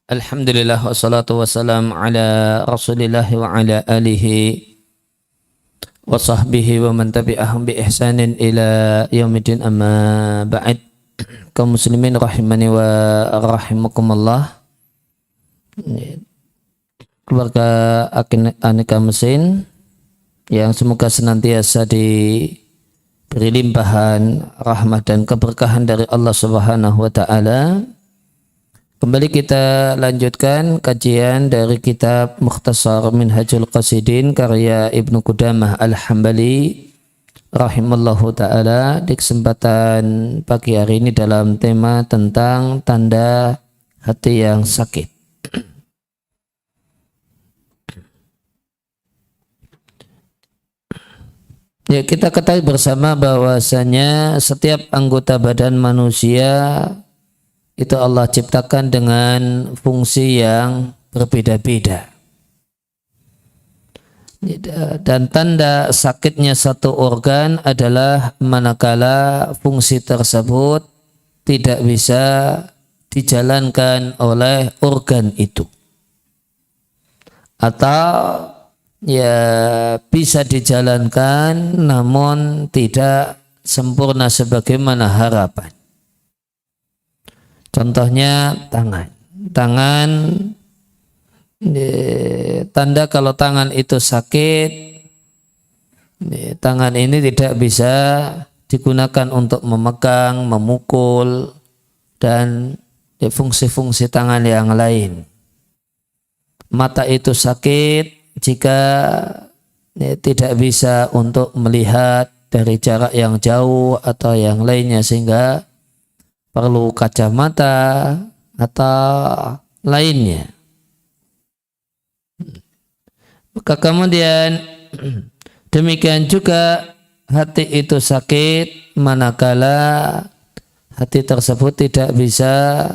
Alhamdulillah wassalatu wassalam ala rasulillah wa ala alihi wa sahbihi wa man tabi'ahum bi ihsanin ila yaumidin amma ba'd. Kaum muslimin rahimani wa rahimakumullah. Keluarga Aneka Mesin yang semoga senantiasa diberi limpahan rahmat dan keberkahan dari Allah Subhanahu wa taala. Kembali kita lanjutkan kajian dari kitab Mukhtasar Minhajul Qasidin karya Ibnu Qudamah Al-Hambali rahimallahu ta'ala, di kesempatan pagi hari ini dalam tema tentang tanda hati yang sakit. Ya, kita ketahui bersama bahwasanya setiap anggota badan manusia itu Allah ciptakan dengan fungsi yang berbeda-beda. Dan tanda sakitnya satu organ adalah manakala fungsi tersebut tidak bisa dijalankan oleh organ itu, atau ya bisa dijalankan namun tidak sempurna sebagaimana harapan. Contohnya tangan. Tanda kalau tangan itu sakit, tangan ini tidak bisa digunakan untuk memegang, memukul, dan fungsi-fungsi tangan yang lain. Mata itu sakit jika tidak bisa untuk melihat dari jarak yang jauh atau yang lainnya, sehingga perlu kacamata atau lainnya. Maka kemudian demikian juga hati itu sakit manakala hati tersebut tidak bisa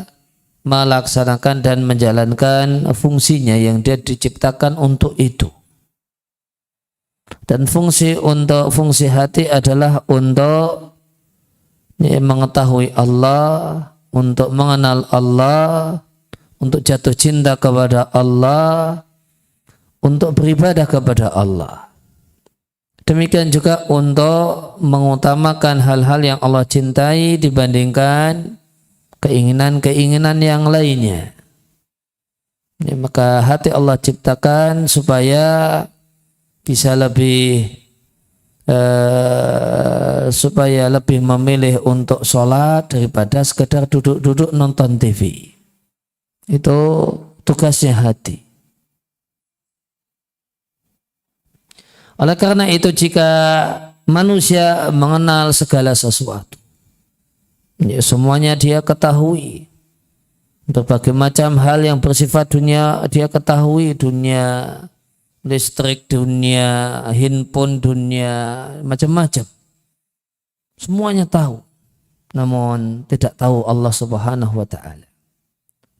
melaksanakan dan menjalankan fungsinya yang dia diciptakan untuk itu. Dan fungsi hati adalah untuk mengetahui Allah, untuk mengenal Allah, untuk jatuh cinta kepada Allah, untuk beribadah kepada Allah. Demikian juga untuk mengutamakan hal-hal yang Allah cintai dibandingkan keinginan-keinginan yang lainnya. Maka hati Allah ciptakan supaya bisa lebih memilih untuk sholat daripada sekedar duduk-duduk nonton TV. Itu tugasnya hati. Oleh karena itu, jika manusia mengenal segala sesuatu, ya semuanya dia ketahui, berbagai macam hal yang bersifat dunia dia ketahui, dunia listrik, dunia handphone, dunia macam-macam, semuanya tahu, namun tidak tahu Allah Subhanahu wa ta'ala,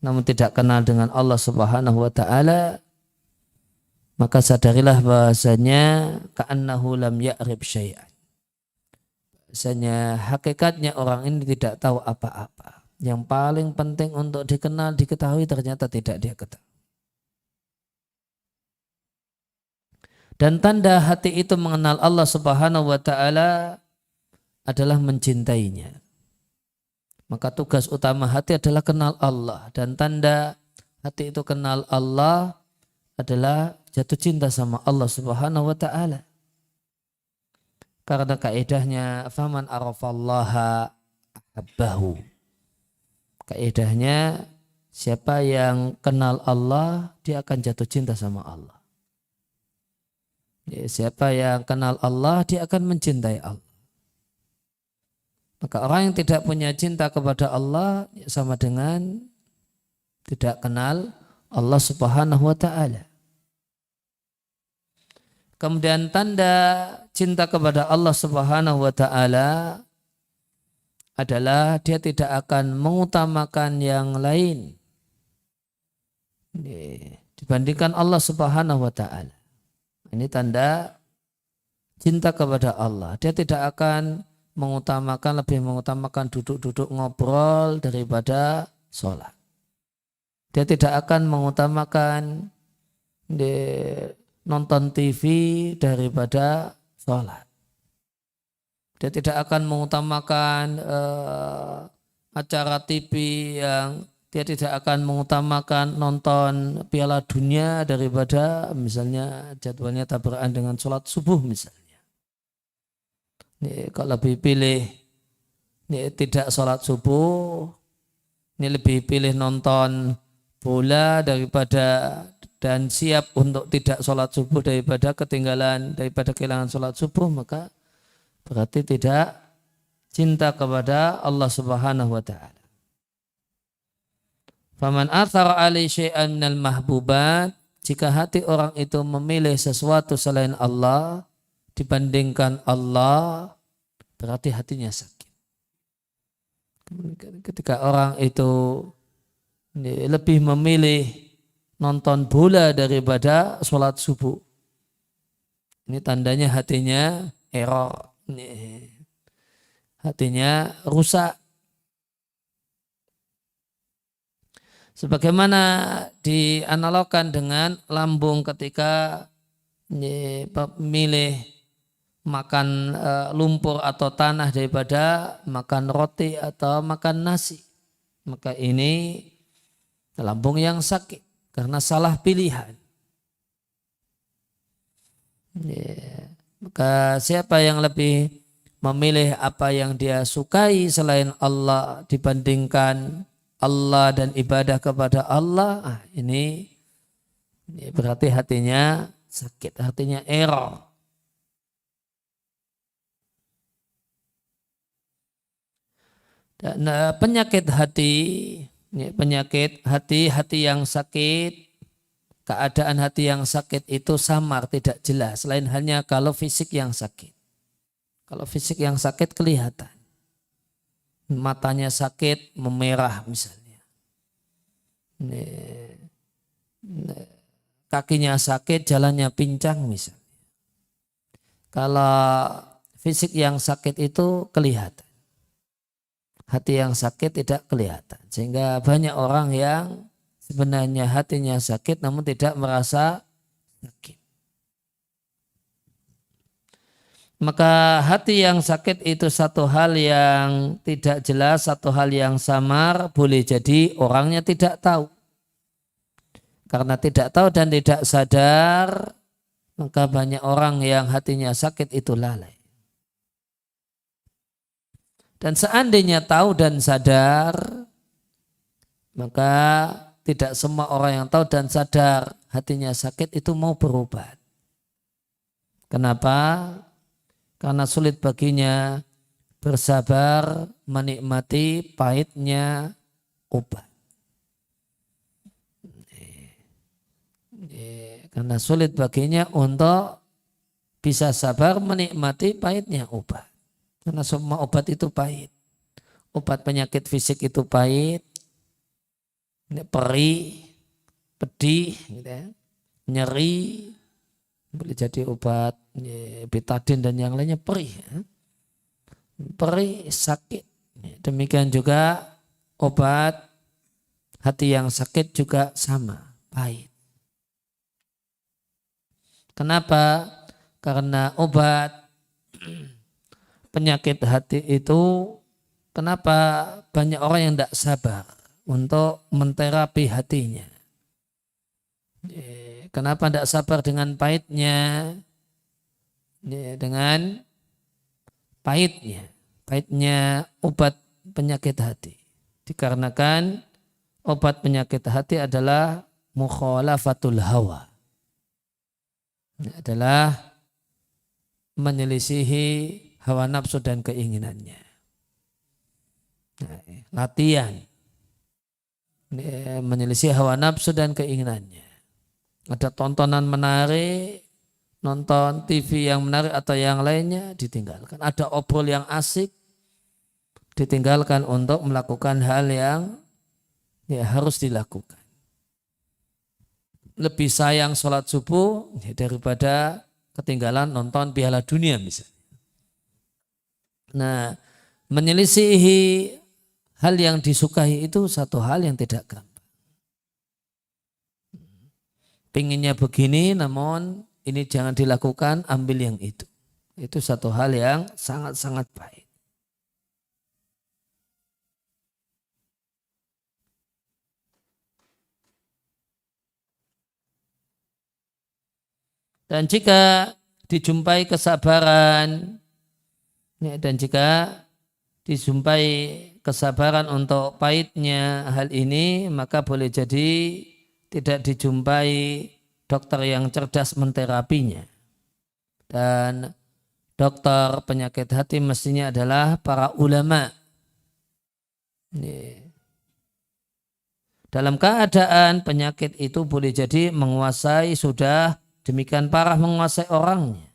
namun tidak kenal dengan Allah Subhanahu wa ta'ala, maka sadarilah bahasanya ka'annahu lam ya'rib syai'an, bahasanya hakikatnya orang ini tidak tahu apa-apa. Yang paling penting untuk dikenal, diketahui, ternyata tidak dia ketahui. Dan tanda hati itu mengenal Allah Subhanahu wa ta'ala adalah mencintainya. Maka tugas utama hati adalah kenal Allah. Dan tanda hati itu kenal Allah adalah jatuh cinta sama Allah Subhanahu wa ta'ala. Karena kaidahnya faman arafallaha ahabbahu. Kaidahnya siapa yang kenal Allah, dia akan jatuh cinta sama Allah. Siapa yang kenal Allah, dia akan mencintai Allah. Maka orang yang tidak punya cinta kepada Allah sama dengan tidak kenal Allah Subhanahu wa ta'ala. Kemudian tanda cinta kepada Allah Subhanahu wa ta'ala adalah dia tidak akan mengutamakan yang lain dibandingkan Allah Subhanahu wa ta'ala. Ini tanda cinta kepada Allah. Dia tidak akan lebih mengutamakan duduk-duduk ngobrol daripada sholat. Dia tidak akan mengutamakan nonton TV daripada sholat. Dia tidak akan mengutamakan acara TV yang dia tidak akan mengutamakan nonton Piala Dunia daripada misalnya jadwalnya tabrakan dengan sholat subuh misalnya. Ini kalau lebih pilih ini tidak sholat subuh, ini lebih pilih nonton bola daripada dan siap untuk tidak sholat subuh daripada kehilangan sholat subuh, maka berarti tidak cinta kepada Allah Subhanahu wa taala. Faman athara alai syai'an minal mahbubat, jika hati orang itu memilih sesuatu selain Allah dibandingkan Allah, berarti hatinya sakit. Ketika orang itu lebih memilih nonton bola daripada sholat subuh, ini tandanya hatinya error, hatinya rusak. Sebagaimana dianalogkan dengan lambung ketika memilih makan lumpur atau tanah daripada makan roti atau makan nasi, maka ini lambung yang sakit karena salah pilihan. Maka siapa yang lebih memilih apa yang dia sukai selain Allah dibandingkan Allah dan ibadah kepada Allah, ini berarti hatinya sakit, hatinya error. Dan penyakit hati yang sakit, keadaan hati yang sakit itu samar, tidak jelas, selain hanya kalau fisik yang sakit. Kalau fisik yang sakit kelihatan. Matanya sakit, memerah misalnya. Kakinya sakit, jalannya pincang misalnya. Kalau fisik yang sakit itu kelihatan. Hati yang sakit tidak kelihatan. Sehingga banyak orang yang sebenarnya hatinya sakit namun tidak merasa sakit. Maka hati yang sakit itu satu hal yang tidak jelas, satu hal yang samar, boleh jadi orangnya tidak tahu. Karena tidak tahu dan tidak sadar, maka banyak orang yang hatinya sakit itu lalai. Dan seandainya tahu dan sadar, maka tidak semua orang yang tahu dan sadar hatinya sakit itu mau berobat. Kenapa? Karena sulit baginya bersabar menikmati pahitnya obat. Karena sulit baginya untuk bisa sabar menikmati pahitnya obat. Karena semua obat itu pahit. Obat penyakit fisik itu pahit, perih, pedih, gitu ya, nyeri, boleh jadi obat betadin dan yang lainnya perih, perih, sakit. Demikian juga obat hati yang sakit juga sama, pahit. Kenapa? Karena obat penyakit hati itu, kenapa banyak orang yang tidak sabar untuk menterapi hatinya? Kenapa tidak sabar dengan pahitnya? Dengan pahitnya obat penyakit hati. Dikarenakan obat penyakit hati adalah mukhalafatul hawa. Adalah menyelisihi hawa nafsu dan keinginannya. Latihan menyelisih hawa nafsu dan keinginannya. Ada tontonan menarik, nonton TV yang menarik atau yang lainnya ditinggalkan. Ada obrol yang asik, ditinggalkan untuk melakukan hal yang harus dilakukan. Lebih sayang sholat subuh daripada ketinggalan nonton Piala Dunia misalnya. Nah, menyelisihi hal yang disukai itu satu hal yang tidak gampang. pinginnya begini namun ini jangan dilakukan, ambil yang itu. Itu satu hal yang sangat-sangat baik. Dan jika dijumpai kesabaran, ya, dan jika dijumpai kesabaran untuk pahitnya hal ini, maka boleh jadi tidak dijumpai dokter yang cerdas menterapinya. Dan dokter penyakit hati mestinya adalah para ulama. Dalam keadaan penyakit itu boleh jadi menguasai, sudah demikian parah menguasai orangnya.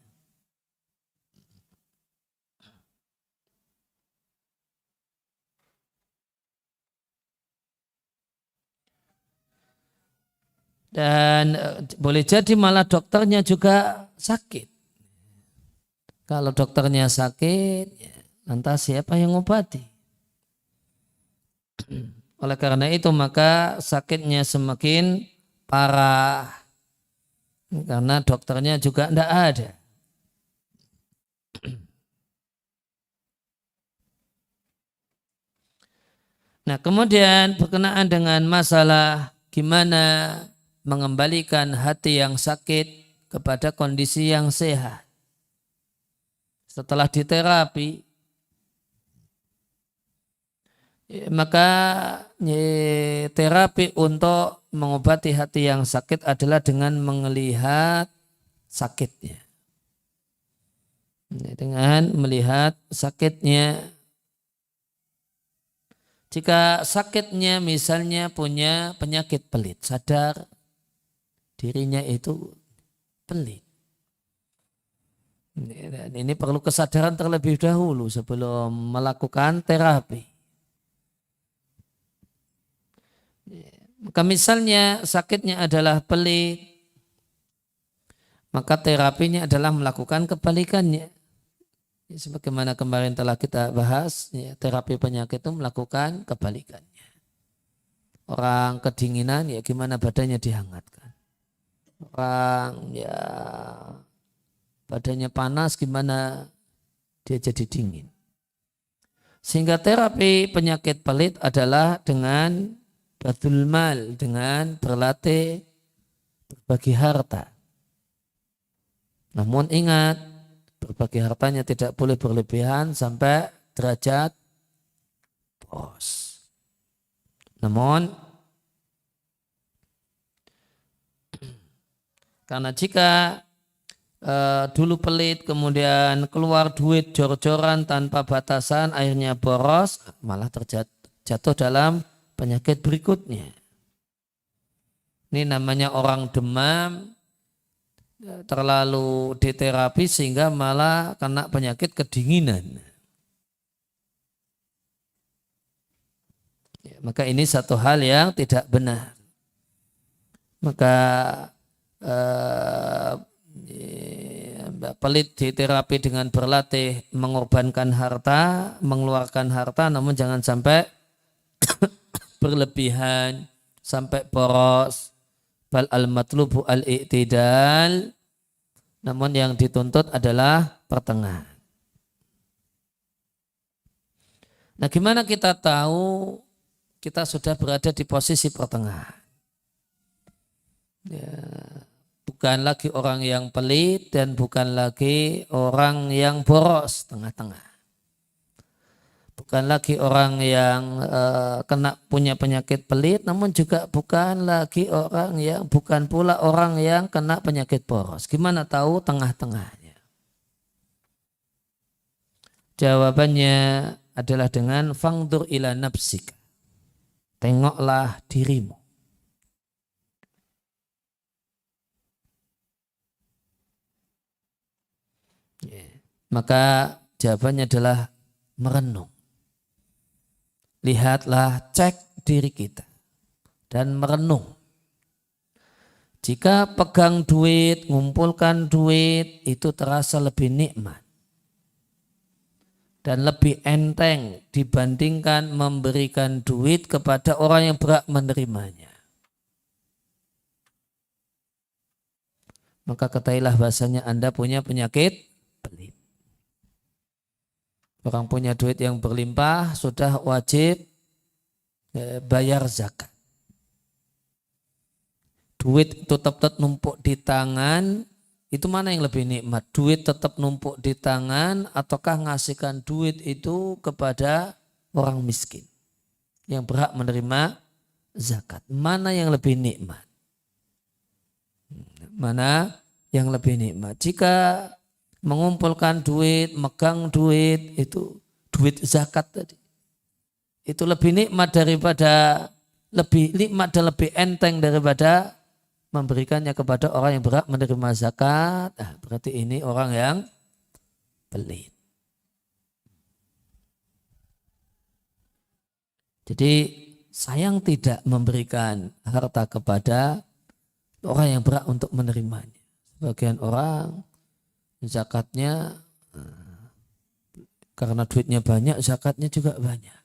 Dan boleh jadi malah dokternya juga sakit. Kalau dokternya sakit, lantas siapa yang ngobati? Oleh karena itu maka sakitnya semakin parah. Karena dokternya juga tidak ada. Nah, kemudian berkenaan dengan masalah gimana mengembalikan hati yang sakit kepada kondisi yang sehat. Setelah diterapi, maka terapi untuk mengobati hati yang sakit adalah dengan melihat sakitnya. Dengan melihat sakitnya. Jika sakitnya misalnya punya penyakit pelit, sadar dirinya itu pelit. Dan ini perlu kesadaran terlebih dahulu sebelum melakukan terapi. Maka misalnya sakitnya adalah pelit, maka terapinya adalah melakukan kebalikannya. Sebagaimana kemarin telah kita bahas, ya, terapi penyakit itu melakukan kebalikannya. Orang kedinginan, ya gimana badannya dihangatkan. Orang ya badannya panas, gimana dia jadi dingin. Sehingga terapi penyakit pelit adalah dengan badul mal, dengan berlatih berbagi harta. Namun ingat, berbagi hartanya tidak boleh berlebihan sampai derajat bos. Namun karena jika dulu pelit kemudian keluar duit jor-joran tanpa batasan akhirnya boros, malah jatuh dalam penyakit berikutnya. Ini namanya orang demam, terlalu diterapi sehingga malah kena penyakit kedinginan. Ya, maka ini satu hal yang tidak benar. Maka pelit diterapi dengan berlatih mengorbankan harta, mengeluarkan harta, namun jangan sampai berlebihan, sampai boros. Bal al-matlubu al-i'tidal, namun yang dituntut adalah pertengahan. Nah, gimana kita tahu kita sudah berada di posisi pertengahan? Ya, bukan lagi orang yang pelit dan bukan lagi orang yang boros, tengah-tengah. Bukan lagi orang yang punya penyakit pelit, namun juga bukan pula orang yang kena penyakit boros. Gimana tahu tengah-tengahnya? Jawabannya adalah dengan fangdur ila nafsik. Tengoklah dirimu. Maka jawabannya adalah merenung. Lihatlah, cek diri kita dan merenung. Jika pegang duit, ngumpulkan duit, itu terasa lebih nikmat dan lebih enteng dibandingkan memberikan duit kepada orang yang berhak menerimanya. maka ketahuilah bahasanya Anda punya penyakit pelit. Orang punya duit yang berlimpah sudah wajib bayar zakat. Duit itu tetap numpuk di tangan, itu mana yang lebih nikmat? Duit tetap numpuk di tangan ataukah ngasihkan duit itu kepada orang miskin yang berhak menerima zakat? Mana yang lebih nikmat? Mana yang lebih nikmat? Jika mengumpulkan duit, megang duit, itu duit zakat tadi, itu lebih nikmat dan lebih enteng daripada memberikannya kepada orang yang berhak menerima zakat. Berarti ini orang yang pelit. Jadi sayang tidak memberikan harta kepada orang yang berhak untuk menerimanya. Sebagian orang zakatnya karena duitnya banyak, zakatnya juga banyak.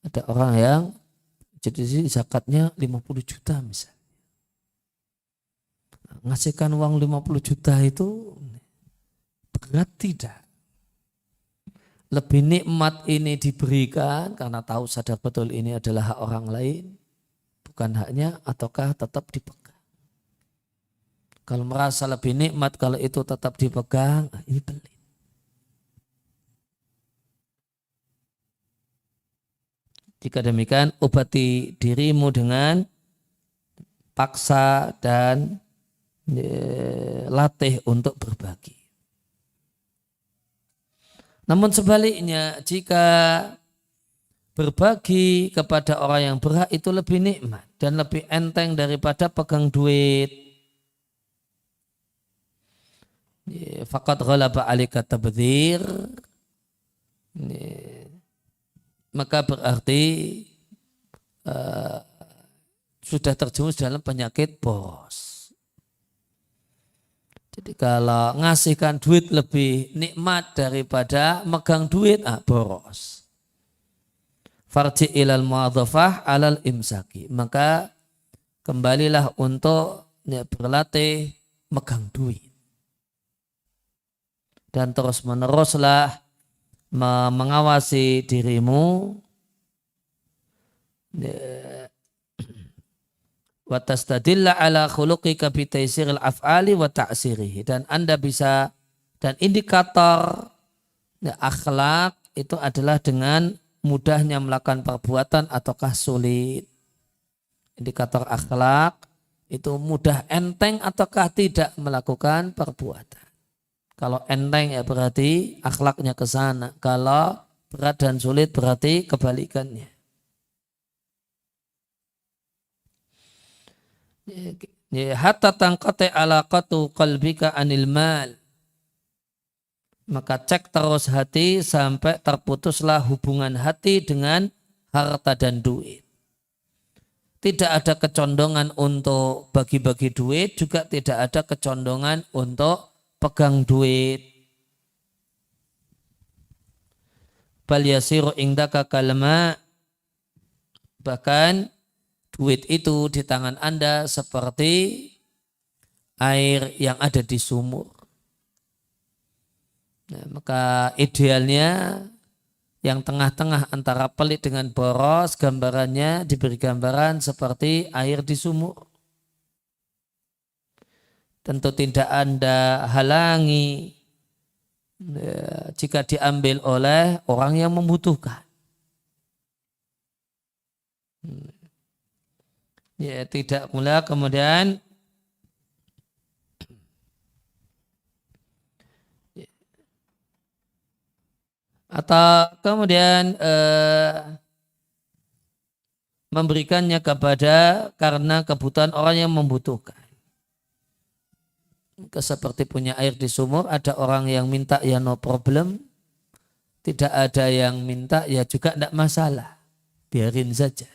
Ada orang yang jadi zakatnya 50 juta misalnya. Ngasihkan uang 50 juta itu berat tidak? Lebih nikmat ini diberikan karena tahu sadar betul ini adalah hak orang lain, bukan haknya, ataukah tetap dipegang? Kalau merasa lebih nikmat kalau itu tetap dipegang, ini pelit. Jika demikian, obati dirimu dengan paksa dan latih untuk berbagi. Namun sebaliknya, jika berbagi kepada orang yang berhak itu lebih nikmat dan lebih enteng daripada pegang duit. Faqad ghalaba 'alaika tabdzir, maka berarti sudah terjerumus dalam penyakit boros. Jadi kalau ngasihkan duit lebih nikmat daripada megang duit, boros. Farji ilal mu'adzafah alal imsaki, maka kembalilah untuk berlatih megang duit. Dan terus meneruslah mengawasi dirimu wa tastadilla ala khuluqika bi taysiril af'ali wa ta'sirihi, dan Anda bisa, dan indikator akhlak itu adalah dengan mudahnya melakukan perbuatan ataukah sulit. Indikator akhlak itu mudah enteng ataukah tidak melakukan perbuatan. Kalau enteng ya berarti akhlaknya ke sana. Kalau berat dan sulit berarti kebalikannya. Hatta tangqati alaqatu qalbika anil mal. Maka cek terus hati sampai terputuslah hubungan hati dengan harta dan duit. Tidak ada kecondongan untuk bagi-bagi duit, juga tidak ada kecondongan untuk pegang duit. Bal yasiru indaka kalma, bahkan duit itu di tangan Anda seperti air yang ada di sumur. Nah, maka idealnya yang tengah-tengah antara pelit dengan boros, gambarannya diberi gambaran seperti air di sumur. Tentu tidak Anda halangi jika diambil oleh orang yang membutuhkan. Ya, tidak pula kemudian atau kemudian memberikannya kepada karena kebutuhan orang yang membutuhkan. Seperti punya air di sumur, ada orang yang minta ya no problem, tidak ada yang minta ya juga tidak masalah, biarin saja.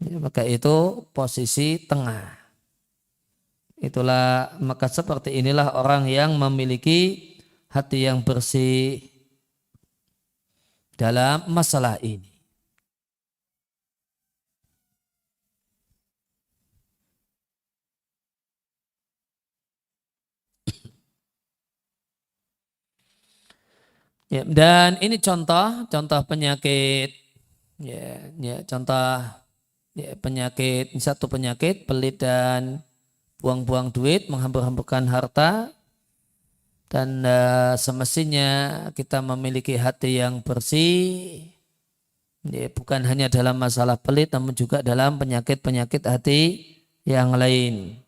Ya, maka itu posisi tengah. Itulah, maka seperti inilah orang yang memiliki hati yang bersih dalam masalah ini. Ya, dan ini contoh penyakit, contoh penyakit, satu penyakit pelit dan buang-buang duit, menghambur-hamburkan harta, dan semestinya kita memiliki hati yang bersih, bukan hanya dalam masalah pelit, namun juga dalam penyakit-penyakit hati yang lain.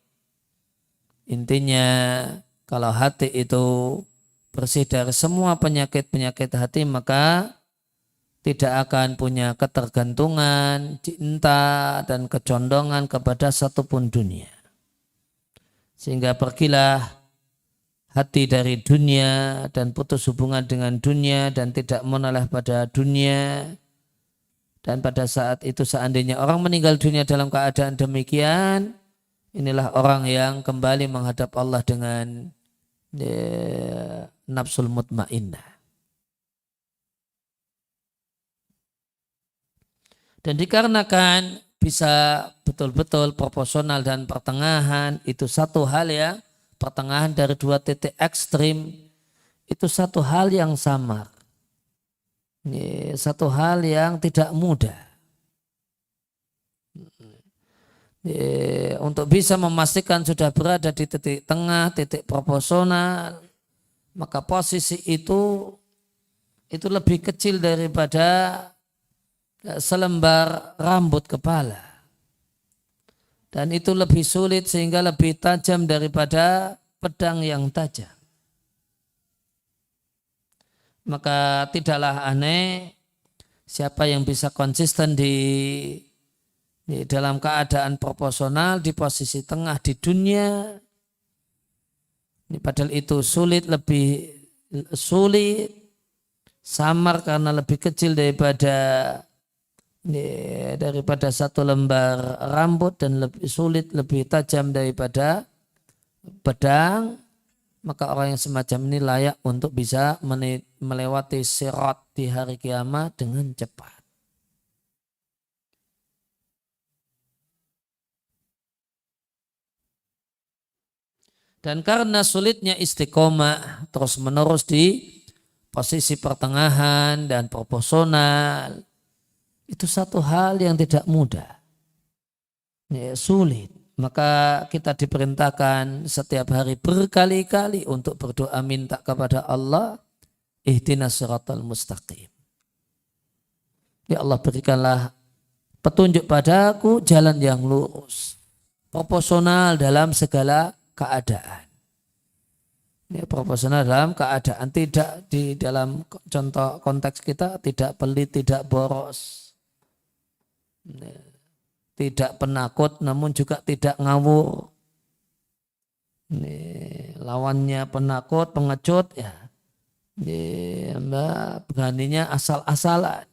Intinya kalau hati itu bersih dari semua penyakit-penyakit hati, maka tidak akan punya ketergantungan, cinta, dan kecondongan kepada satupun dunia. Sehingga pergilah hati dari dunia dan putus hubungan dengan dunia dan tidak menoleh pada dunia. Dan pada saat itu seandainya orang meninggal dunia dalam keadaan demikian, inilah orang yang kembali menghadap Allah dengan nafsul mutmainnah. Dan dikarenakan bisa betul-betul proporsional dan pertengahan, itu satu hal ya, pertengahan dari dua titik ekstrim, itu satu hal yang samar. Satu hal yang tidak mudah. Untuk bisa memastikan sudah berada di titik tengah, titik proporsional, maka posisi itu lebih kecil daripada selembar rambut kepala. Dan itu lebih sulit sehingga lebih tajam daripada pedang yang tajam. Maka tidaklah aneh siapa yang bisa konsisten di dalam keadaan proporsional di posisi tengah di dunia. Padahal itu lebih sulit, samar karena lebih kecil daripada satu lembar rambut dan lebih sulit, lebih tajam daripada pedang. Maka orang yang semacam ini layak untuk bisa melewati sirat di hari kiamat dengan cepat. Dan karena sulitnya istiqomah terus menerus di posisi pertengahan dan proporsional, itu satu hal yang tidak mudah, sulit. Maka kita diperintahkan setiap hari berkali-kali untuk berdoa minta kepada Allah, ihdinas siratal mustaqim. Ya Allah, berikanlah petunjuk padaku jalan yang lurus, proporsional dalam segala keadaan. Proporsional dalam keadaan, tidak di dalam contoh konteks kita tidak pelit, tidak boros, tidak penakut namun juga tidak ngawur. Lawannya penakut, pengecut ya. Beraninya asal-asalan.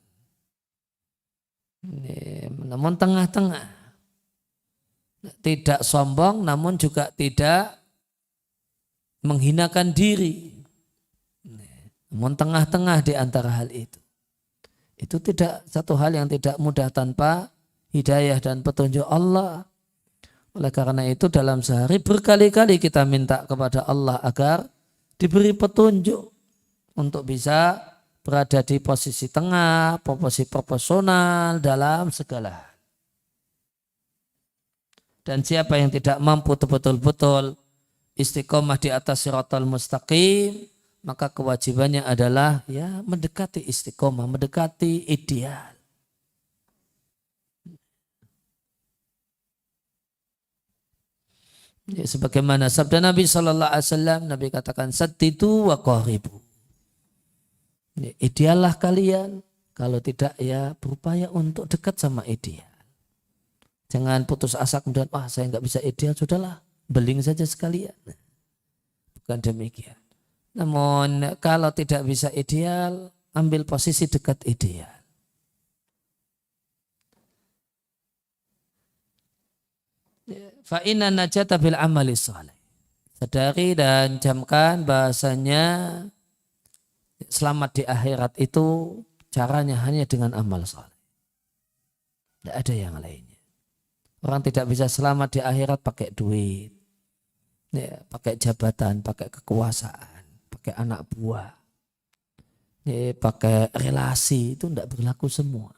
Namun tengah-tengah. Tidak sombong namun juga tidak menghinakan diri. Namun tengah-tengah di antara hal itu. Itu tidak satu hal yang tidak mudah tanpa hidayah dan petunjuk Allah. Oleh karena itu dalam sehari berkali-kali kita minta kepada Allah agar diberi petunjuk untuk bisa berada di posisi tengah, posisi proporsional dalam segala hal. Dan siapa yang tidak mampu betul-betul istiqomah di atas siratal mustaqim, maka kewajibannya adalah ya mendekati istiqomah, mendekati ideal. Ya, sebagaimana sabda Nabi Sallallahu Alaihi Wasallam, Nabi katakan saddidu wa qaribu. Ya, ideallah kalian, kalau tidak ya berupaya untuk dekat sama ideal. Jangan putus asa kemudian saya nggak bisa ideal, sudahlah beling saja sekalian. Bukan demikian. Namun kalau tidak bisa ideal, ambil posisi dekat ideal. Fa inna najata bil amali salih. Sadari dan camkan bahasanya selamat di akhirat itu caranya hanya dengan amal saleh. Tidak ada yang lainnya. Orang tidak bisa selamat di akhirat pakai duit, ya, pakai jabatan, pakai kekuasaan, pakai anak buah. pakai relasi itu tidak berlaku semua.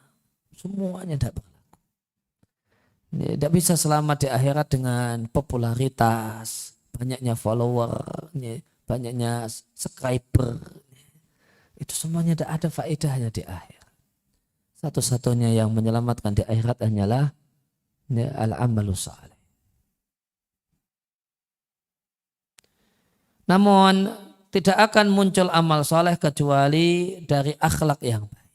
Semuanya tidak berlaku. Tidak bisa selamat di akhirat dengan popularitas, banyaknya follower, banyaknya subscriber. Itu semuanya tidak ada faedahnya di akhirat. Satu-satunya yang menyelamatkan di akhirat hanyalah al-amalus saleh. Namun tidak akan muncul amal soleh kecuali dari akhlak yang baik.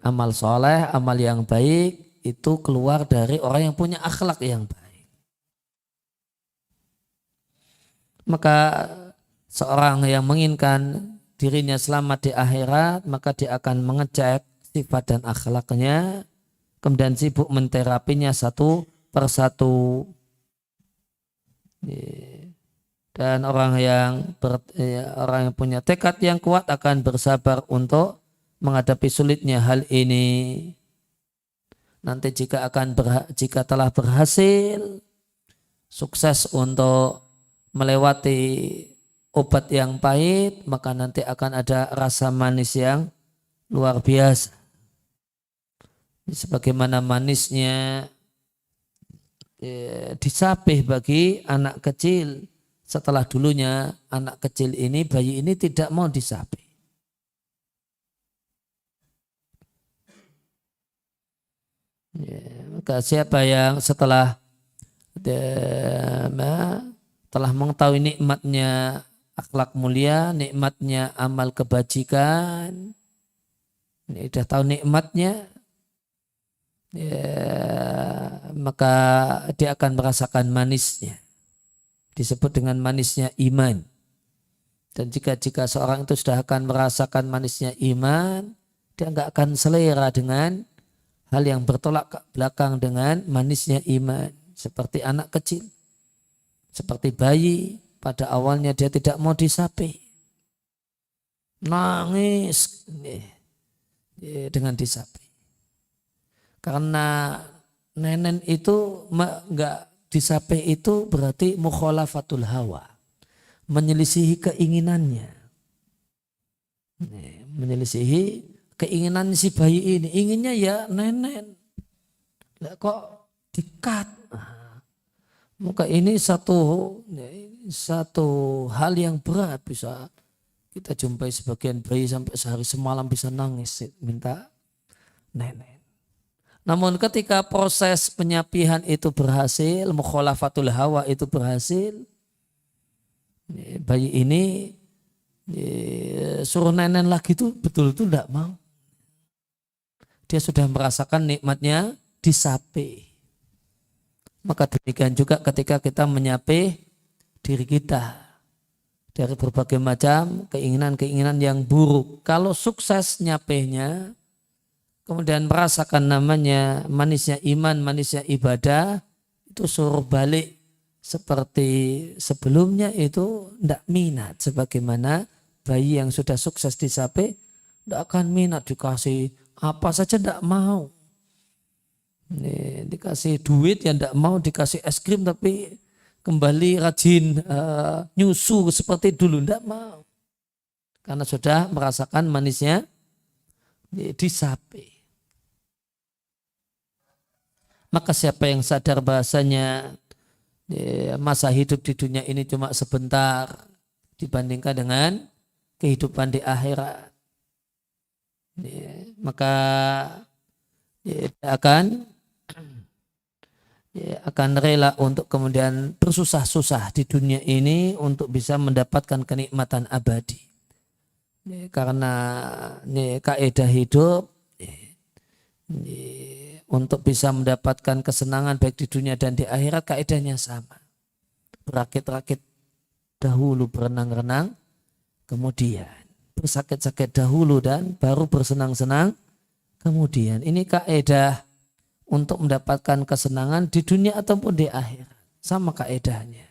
Amal soleh, amal yang baik itu keluar dari orang yang punya akhlak yang baik. Maka seorang yang menginginkan dirinya selamat di akhirat, maka dia akan mengecek sifat dan akhlaknya, kemudian sibuk menterapinya satu persatu. Dan orang yang punya tekad yang kuat akan bersabar untuk menghadapi sulitnya hal ini. Nanti jika telah berhasil sukses untuk melewati obat yang pahit, maka nanti akan ada rasa manis yang luar biasa. Sebagaimana manisnya disapih bagi anak kecil setelah dulunya anak kecil ini, bayi ini tidak mau disapih. Maka siapa yang setelah telah mengetahui nikmatnya akhlak mulia, nikmatnya amal kebajikan, ini sudah tahu nikmatnya, maka dia akan merasakan manisnya. Disebut dengan manisnya iman. Dan jika seorang itu sudah akan merasakan manisnya iman, dia nggak akan selera dengan hal yang bertolak belakang dengan manisnya iman. Seperti anak kecil, seperti bayi, pada awalnya dia tidak mau disapih. Nangis dengan disapih. Karena nenen itu enggak disapih itu berarti mukhalafatul hawa. Menyelisihi keinginannya. Menyelisihi keinginan si bayi ini. Inginnya ya nenen. Kok dikat? Maka ini satu hal yang berat. Bisa kita jumpai sebagian bayi sampai sehari semalam bisa nangis minta nenen. Namun ketika proses penyapihan itu berhasil, mukhalafatul hawa itu berhasil, bayi ini suruh nenen lagi itu betul-betul tidak mau. Dia sudah merasakan nikmatnya disapih. Maka demikian juga ketika kita menyapih diri kita dari berbagai macam keinginan-keinginan yang buruk. Kalau sukses nyapihnya, kemudian merasakan namanya manisnya iman, manisnya ibadah, itu suruh balik seperti sebelumnya itu tidak minat. Sebagaimana bayi yang sudah sukses disapih, tidak akan minat dikasih apa saja tidak mau. Dikasih duit yang tidak mau, dikasih es krim tapi kembali rajin nyusu seperti dulu, tidak mau. Karena sudah merasakan manisnya disapih. Maka siapa yang sadar bahasanya masa hidup di dunia ini cuma sebentar dibandingkan dengan kehidupan di akhirat, maka akan rela untuk kemudian bersusah-susah di dunia ini untuk bisa mendapatkan kenikmatan abadi. Karena kaidah hidup untuk bisa mendapatkan kesenangan baik di dunia dan di akhirat, kaidahnya sama. Berakit-rakit dahulu, berenang-renang kemudian, bersakit-sakit dahulu dan baru bersenang-senang kemudian. Ini kaidah untuk mendapatkan kesenangan di dunia ataupun di akhirat. Sama kaidahnya.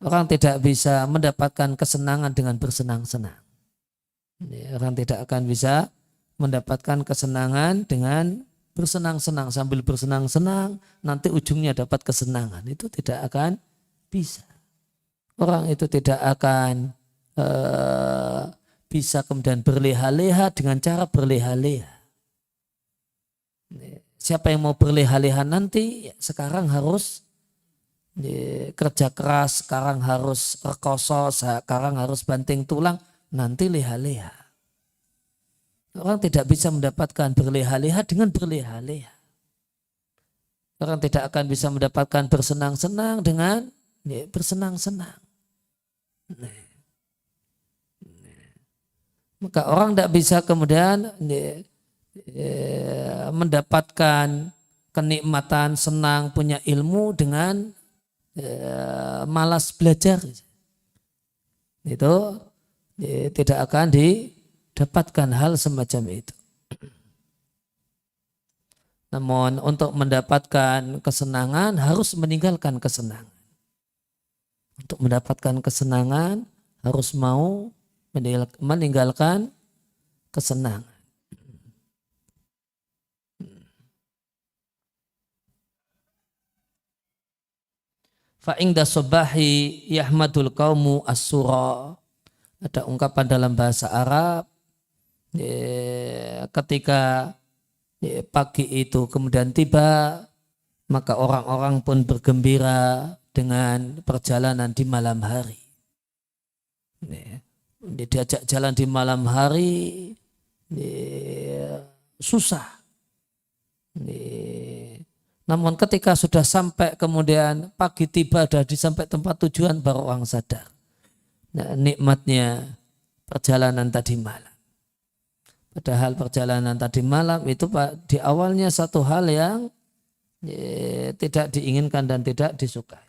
Orang tidak bisa mendapatkan kesenangan dengan bersenang-senang. Orang tidak akan bisa mendapatkan kesenangan dengan bersenang-senang. Sambil bersenang-senang nanti ujungnya dapat kesenangan. Itu tidak akan bisa. Orang itu tidak akan bisa kemudian berleha-leha dengan cara berleha-leha. Siapa yang mau berleha-leha nanti, sekarang harus kerja keras, sekarang harus rekoso, sekarang harus banting tulang, nanti leha-leha. Orang tidak bisa mendapatkan berleha-leha dengan berleha-leha. Orang tidak akan bisa mendapatkan bersenang-senang dengan bersenang-senang. Maka orang tidak bisa kemudian mendapatkan kenikmatan, senang, punya ilmu dengan malas belajar. Itu tidak akan didapatkan hal semacam itu. Namun untuk mendapatkan kesenangan harus meninggalkan kesenangan. Untuk mendapatkan kesenangan harus mau meninggalkan kesenangan. Fa'ingda sobahi yahmadul qaumu as-sura. Ada ungkapan dalam bahasa Arab ketika pagi itu kemudian tiba, maka orang-orang pun bergembira dengan perjalanan di malam hari. Diajak jalan di malam hari susah. Namun ketika sudah sampai kemudian pagi tiba, sudah sampai tempat tujuan, baru orang sadar. Nah, nikmatnya perjalanan tadi malam. Padahal perjalanan tadi malam itu di awalnya satu hal yang tidak diinginkan dan tidak disukai.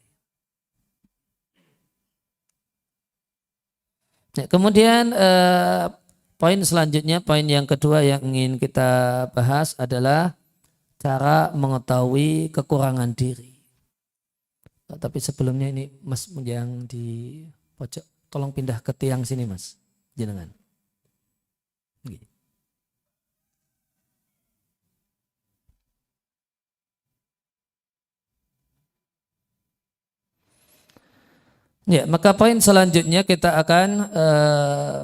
Nah, kemudian poin selanjutnya, poin yang kedua yang ingin kita bahas adalah cara mengetahui kekurangan diri. Tapi sebelumnya ini Mas yang di pojok, tolong pindah ke tiang sini Mas, jenengan. Ya, maka poin selanjutnya kita akan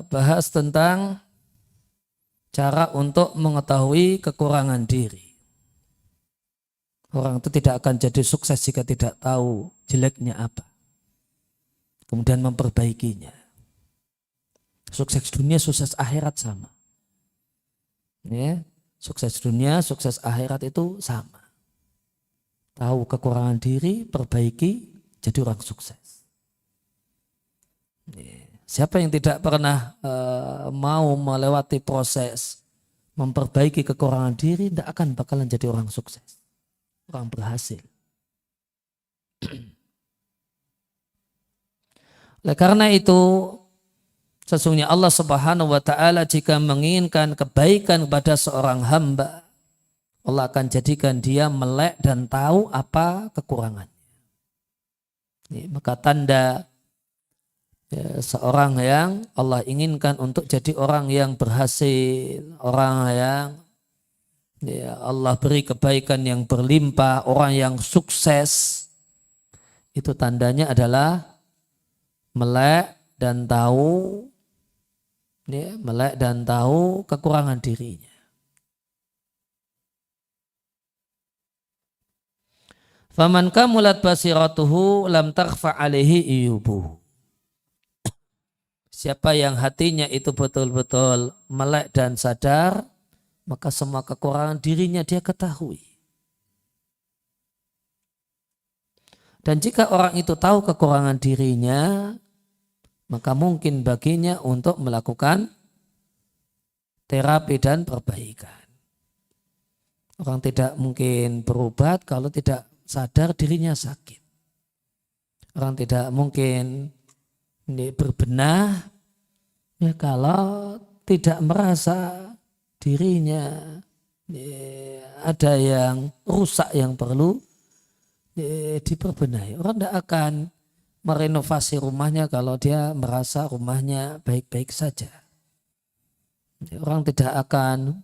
bahas tentang cara untuk mengetahui kekurangan diri. Orang itu tidak akan jadi sukses jika tidak tahu jeleknya apa. Kemudian memperbaikinya. Sukses dunia, sukses akhirat sama. Ya, sukses dunia, sukses akhirat itu sama. Tahu kekurangan diri, perbaiki, jadi orang sukses. Siapa yang tidak pernah mau melewati proses memperbaiki kekurangan diri, tidak akan bakalan jadi orang sukses, orang berhasil. Oleh karena itu, sesungguhnya Allah Subhanahu wa Ta'ala jika menginginkan kebaikan kepada seorang hamba, Allah akan jadikan dia melek dan tahu apa kekurangannya. Maka tanda seorang yang Allah inginkan untuk jadi orang yang berhasil, orang yang Allah beri kebaikan yang berlimpah, orang yang sukses, itu tandanya adalah melek dan tahu kekurangan dirinya. Faman kamulat basiratuhu lam takhfa alaihi iyubuhu. Siapa yang hatinya itu betul-betul melek dan sadar, maka semua kekurangan dirinya dia ketahui. Dan jika orang itu tahu kekurangan dirinya, maka mungkin baginya untuk melakukan terapi dan perbaikan. Orang tidak mungkin berobat kalau tidak sadar dirinya sakit. Orang tidak mungkin berbenah ya kalau tidak merasa dirinya ada yang rusak yang perlu diperbenahi. Orang tidak akan merenovasi rumahnya kalau dia merasa rumahnya baik-baik saja. Orang tidak akan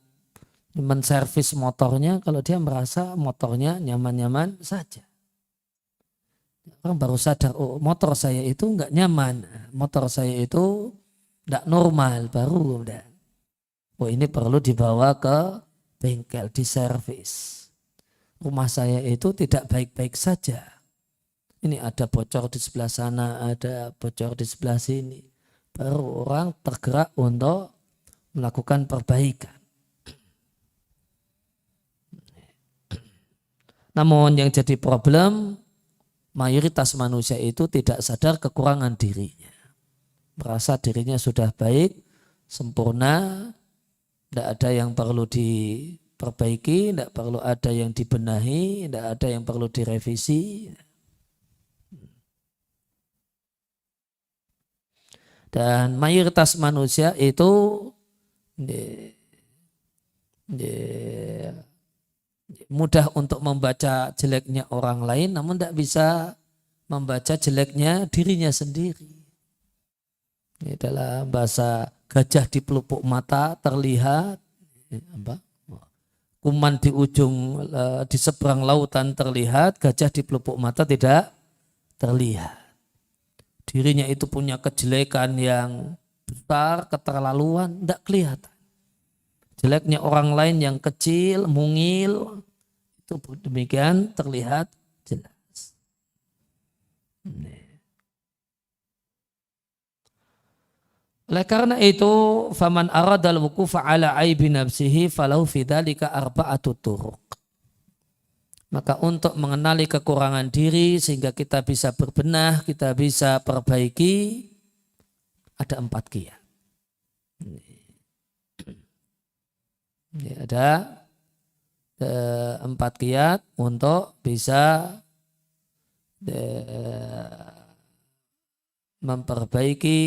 menservis motornya kalau dia merasa motornya nyaman-nyaman saja. Orang baru sadar, oh motor saya itu nggak nyaman, motor saya itu tidak normal, baru kemudian ini perlu dibawa ke bengkel, diservis. Rumah saya itu tidak baik-baik saja. Ini ada bocor di sebelah sana, ada bocor di sebelah sini. Baru orang tergerak untuk melakukan perbaikan. Namun yang jadi problem, mayoritas manusia itu tidak sadar kekurangan dirinya. Merasa dirinya sudah baik, sempurna, tidak ada yang perlu diperbaiki, tidak perlu ada yang dibenahi, tidak ada yang perlu direvisi. Dan mayoritas manusia itu mudah untuk membaca jeleknya orang lain, namun tidak bisa membaca jeleknya dirinya sendiri. Ini dalam bahasa gajah di pelupuk mata terlihat, kuman di ujung di seberang lautan terlihat, gajah di pelupuk mata tidak terlihat. Dirinya itu punya kejelekan yang besar, keterlaluan, tidak kelihatan. Jeleknya orang lain yang kecil, mungil, itu demikian terlihat jelas. Oleh karena itu, faman aradal wuqufa ala aibi nafsihi falahu fi dzalika arba'atu turuq. Maka untuk mengenali kekurangan diri sehingga kita bisa berbenah, kita bisa perbaiki, ada 4 kiat. Ada 4 kiat untuk bisa memperbaiki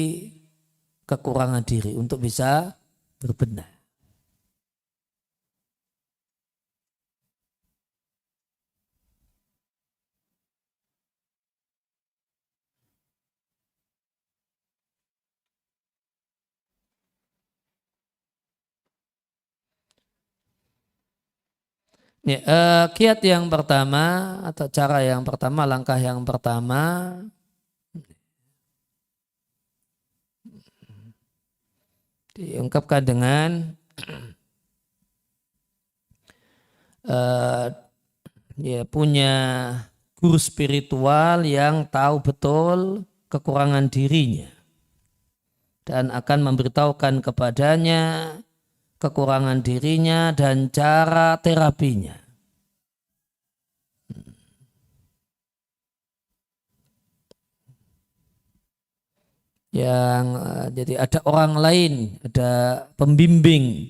kekurangan diri, untuk bisa berbenah. Ya, kiat yang pertama atau cara yang pertama, langkah yang pertama diungkapkan dengan punya guru spiritual yang tahu betul kekurangan dirinya dan akan memberitahukan kepadanya kekurangan dirinya dan cara terapinya. Jadi ada orang lain, ada pembimbing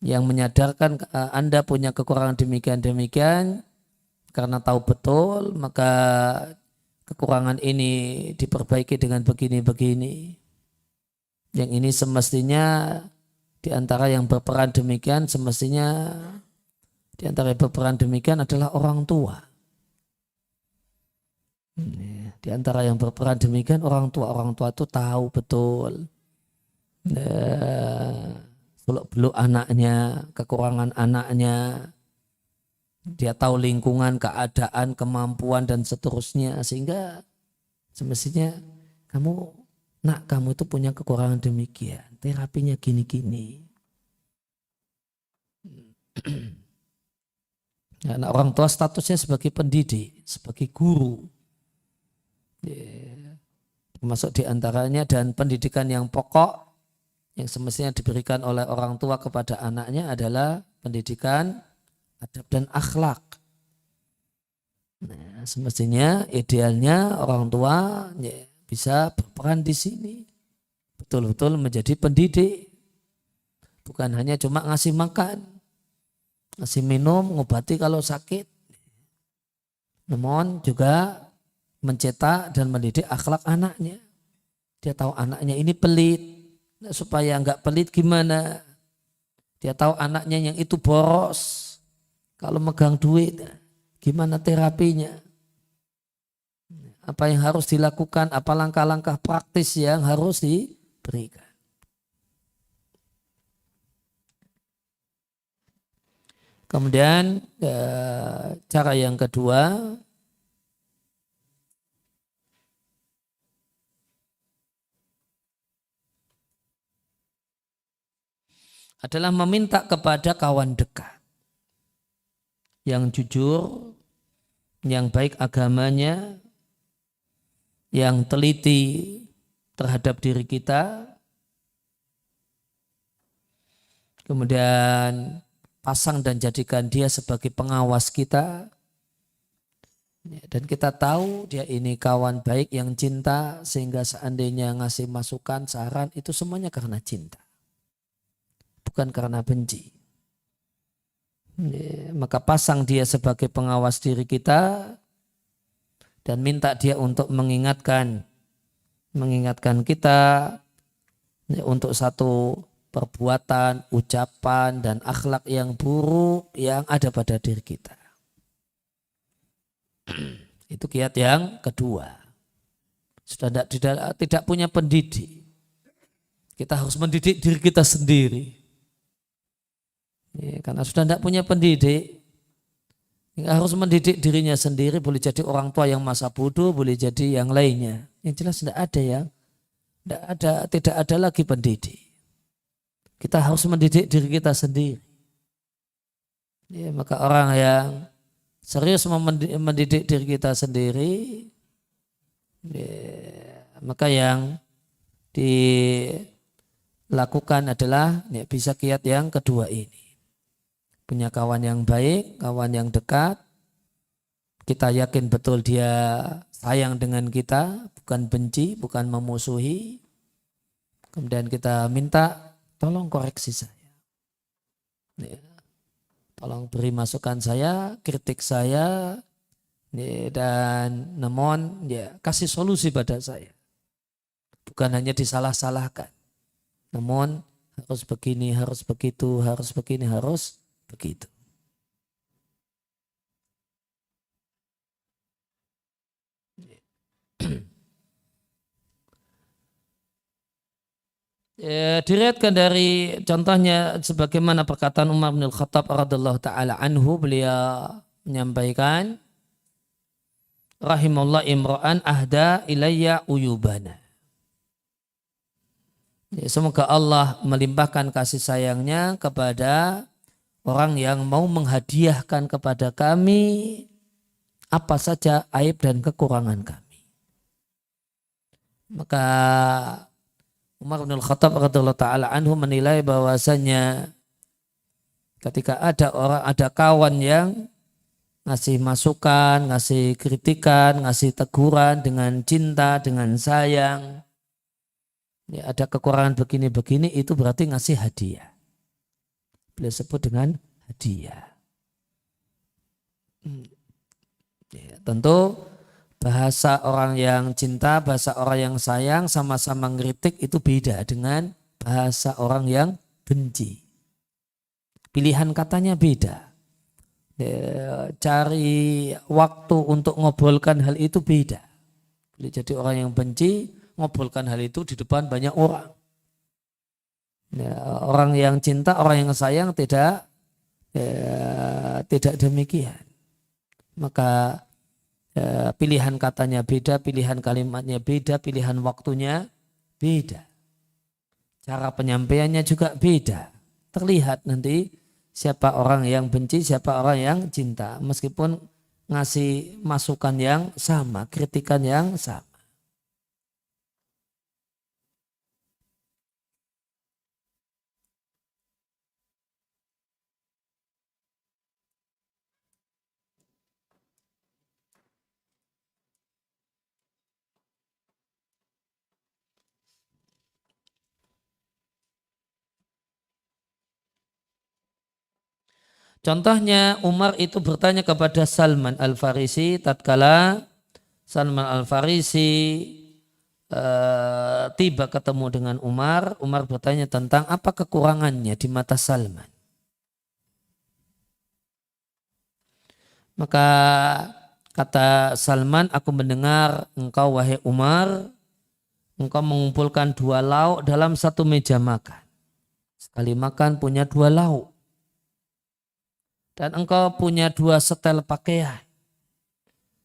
yang menyadarkan Anda punya kekurangan demikian-demikian, karena tahu betul maka kekurangan ini diperbaiki dengan begini-begini. Yang ini semestinya di antara yang berperan demikian, semestinya di antara yang berperan demikian adalah orang tua. Di antara yang berperan demikian orang tua itu tahu betul beluk-beluk anaknya, kekurangan anaknya, dia tahu lingkungan, keadaan, kemampuan dan seterusnya, sehingga semestinya kamu itu punya kekurangan demikian, terapinya gini-gini. Nah, orang tua statusnya sebagai pendidik, sebagai guru. Termasuk diantaranya, dan pendidikan yang pokok yang semestinya diberikan oleh orang tua kepada anaknya adalah pendidikan adab dan akhlak. Nah, semestinya idealnya orang tua bisa berperan di sini, betul-betul menjadi pendidik, bukan hanya cuma ngasih makan, ngasih minum, ngobati kalau sakit, namun juga mencetak dan mendidik akhlak anaknya. Dia tahu anaknya ini pelit, nah, supaya nggak pelit gimana? Dia tahu anaknya yang itu boros, kalau megang duit gimana terapinya? Apa yang harus dilakukan? Apa langkah-langkah praktis yang harus diberikan? Kemudian cara yang kedua, adalah meminta kepada kawan dekat yang jujur, yang baik agamanya, yang teliti terhadap diri kita, kemudian pasang dan jadikan dia sebagai pengawas kita, dan kita tahu dia ini kawan baik yang cinta, sehingga seandainya ngasih masukan, saran, itu semuanya karena cinta, bukan karena benci. Maka pasang dia sebagai pengawas diri kita dan minta dia untuk mengingatkan kita untuk satu perbuatan, ucapan, dan akhlak yang buruk yang ada pada diri kita. Itu kiat yang kedua. Sudah tidak punya pendidik. Kita harus mendidik diri kita sendiri. Ya, karena sudah tidak punya pendidik, harus mendidik dirinya sendiri. Boleh jadi orang tua yang masa bodoh, boleh jadi yang lainnya. Yang jelas tidak ada lagi pendidik. Kita harus mendidik diri kita sendiri. Ya, maka orang yang serius mendidik diri kita sendiri, ya, maka yang dilakukan adalah ya, bisa kiat yang kedua ini. Punya kawan yang baik, kawan yang dekat, kita yakin betul dia sayang dengan kita, bukan benci, bukan memusuhi. Kemudian kita minta, tolong koreksi saya. Ya. Tolong beri masukan saya, kritik saya, ya, dan namun ya, kasih solusi pada saya. Bukan hanya disalah-salahkan. Namun harus begini, harus begitu, harus begini, harus begitu. Ya, diriwayatkan dari contohnya sebagaimana perkataan Umar bin Khattab radhiyallahu taala anhu, beliau menyampaikan, rahimallahu imra'an ahda ilayya uyubana. Ya, semoga Allah melimpahkan kasih sayangnya kepada orang yang mau menghadiahkan kepada kami apa saja aib dan kekurangan kami. Maka Umar bin Khattab radhiyallahu taala anhu menilai bahwasanya ketika ada kawan yang ngasih masukan, ngasih kritikan, ngasih teguran dengan cinta, dengan sayang, ya, ada kekurangan begini-begini, itu berarti ngasih hadiah. Beliau sebut dengan hadiah. Ya, tentu bahasa orang yang cinta, bahasa orang yang sayang, sama-sama ngeritik itu beda dengan bahasa orang yang benci. Pilihan katanya beda. Ya, cari waktu untuk ngobrolkan hal itu beda. Jadi orang yang benci ngobrolkan hal itu di depan banyak orang. Ya, orang yang cinta, orang yang sayang tidak demikian. Maka pilihan katanya beda, pilihan kalimatnya beda, pilihan waktunya beda. Cara penyampaiannya juga beda. Terlihat nanti siapa orang yang benci, siapa orang yang cinta. Meskipun ngasih masukan yang sama, kritikan yang sama. Contohnya Umar itu bertanya kepada Salman Al-Farisi tatkala Salman Al-Farisi tiba ketemu dengan Umar. Umar bertanya tentang apa kekurangannya di mata Salman. Maka kata Salman, aku mendengar engkau wahai Umar, engkau mengumpulkan 2 lauk dalam satu meja makan. Sekali makan punya 2 lauk. Dan engkau punya 2 setel pakaian.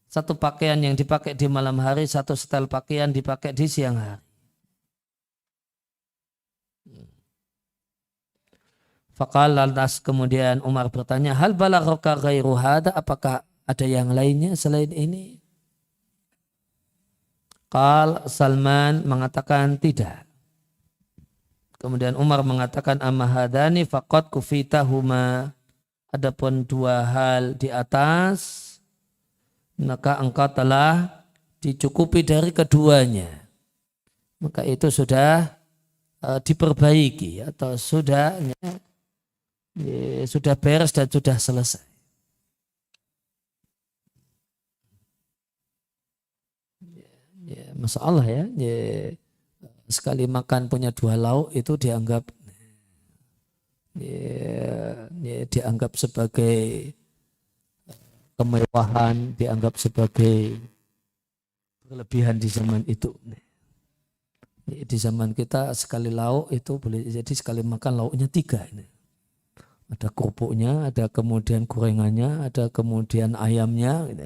Satu pakaian yang dipakai di malam hari, satu setel pakaian dipakai di siang hari. Faqala lantas kemudian Umar bertanya, hal balaghaka ghairu hada, apakah ada yang lainnya selain ini? Qal Salman mengatakan tidak. Kemudian Umar mengatakan amma hadani faqad kufitahuma. Adapun dua hal di atas maka engkau telah dicukupi dari keduanya. Maka itu sudah diperbaiki atau sudah beres dan sudah selesai. Masya Allah ya, sekali makan punya dua lauk itu dianggap sebagai kemewahan, dianggap sebagai berlebihan di zaman itu. Di zaman kita sekali lauk itu boleh jadi sekali makan lauknya 3 ini. Ada kerupuknya, ada kemudian gorengannya, ada kemudian ayamnya. Gitu.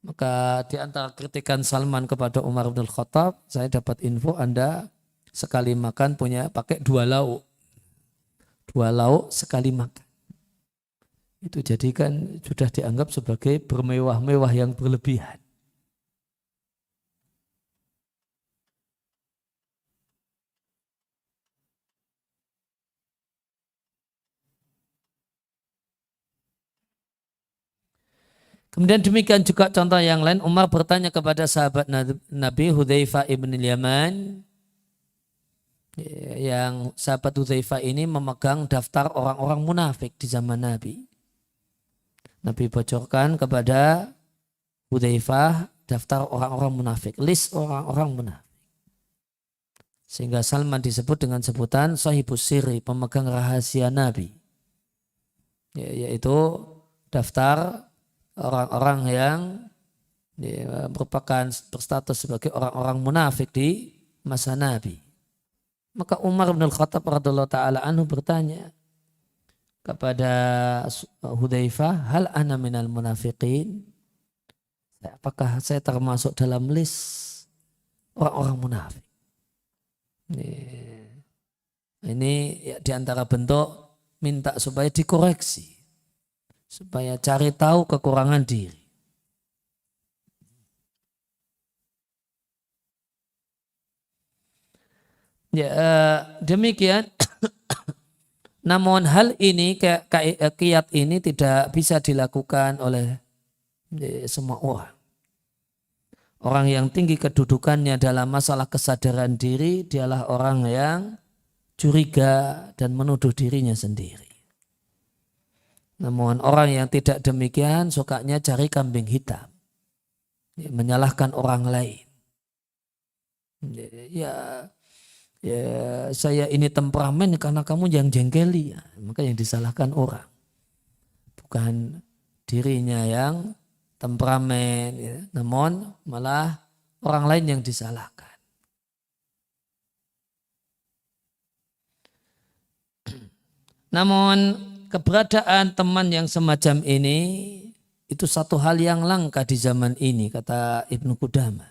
Maka di antara kritikan Salman kepada Umar bin Khattab, saya dapat info Anda sekali makan pakai 2 lauk. 2 lauk sekali makan. Itu jadikan sudah dianggap sebagai bermewah-mewah yang berlebihan. Kemudian demikian juga contoh yang lain, Umar bertanya kepada sahabat Nabi Hudzaifah ibn Yaman, yang sahabat Hudzaifah ini memegang daftar orang-orang munafik di zaman Nabi. Nabi bocorkan kepada Hudzaifah daftar orang-orang munafik, list orang-orang munafik. Sehingga Salman disebut dengan sebutan sahibus sirri, pemegang rahasia Nabi. Yaitu daftar orang-orang yang merupakan berstatus sebagai orang-orang munafik di masa Nabi. Maka Umar bin Khattab radhiyallahu taala anhu bertanya kepada Hudzaifah, hal ana minal munafiqin? Apakah saya termasuk dalam list orang-orang munafik? Ini ya, diantara bentuk minta supaya dikoreksi, supaya cari tahu kekurangan diri. Ya, demikian. Namun hal ini, kiat ini tidak bisa dilakukan oleh semua orang. Orang yang tinggi kedudukannya dalam masalah kesadaran diri, dialah orang yang curiga dan menuduh dirinya sendiri. Namun orang yang tidak demikian sukanya cari kambing hitam, menyalahkan orang lain. Ya, saya ini temperamen karena kamu yang jengkeli, maka yang disalahkan orang, bukan dirinya yang temperamen, ya. Namun malah orang lain yang disalahkan. Namun keberadaan teman yang semacam ini itu satu hal yang langka di zaman ini, kata Ibnu Qudamah.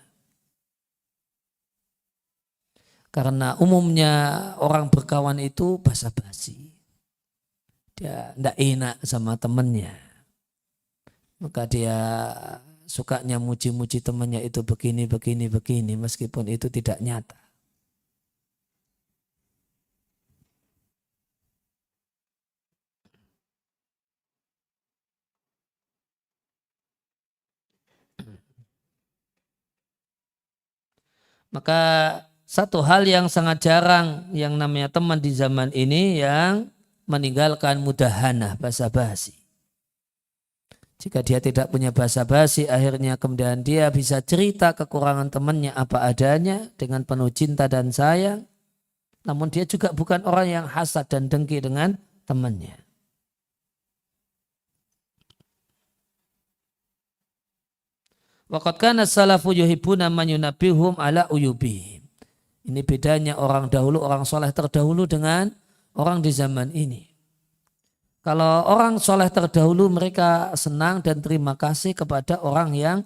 Karena umumnya orang berkawan itu basa-basi. Dia tidak enak sama temannya. Maka dia sukanya muji-muji temannya itu begini, meskipun itu tidak nyata. Maka satu hal yang sangat jarang yang namanya teman di zaman ini yang meninggalkan mudahana, basa-basi. Jika dia tidak punya basa-basi, akhirnya kemudian dia bisa cerita kekurangan temannya apa adanya dengan penuh cinta dan sayang. Namun dia juga bukan orang yang hasad dan dengki dengan temannya. Waqad kana salafu yuhibbuna man yunabbihum ala uyubihim. Ini bedanya orang dahulu, orang soleh terdahulu dengan orang di zaman ini. Kalau orang soleh terdahulu mereka senang dan terima kasih kepada orang yang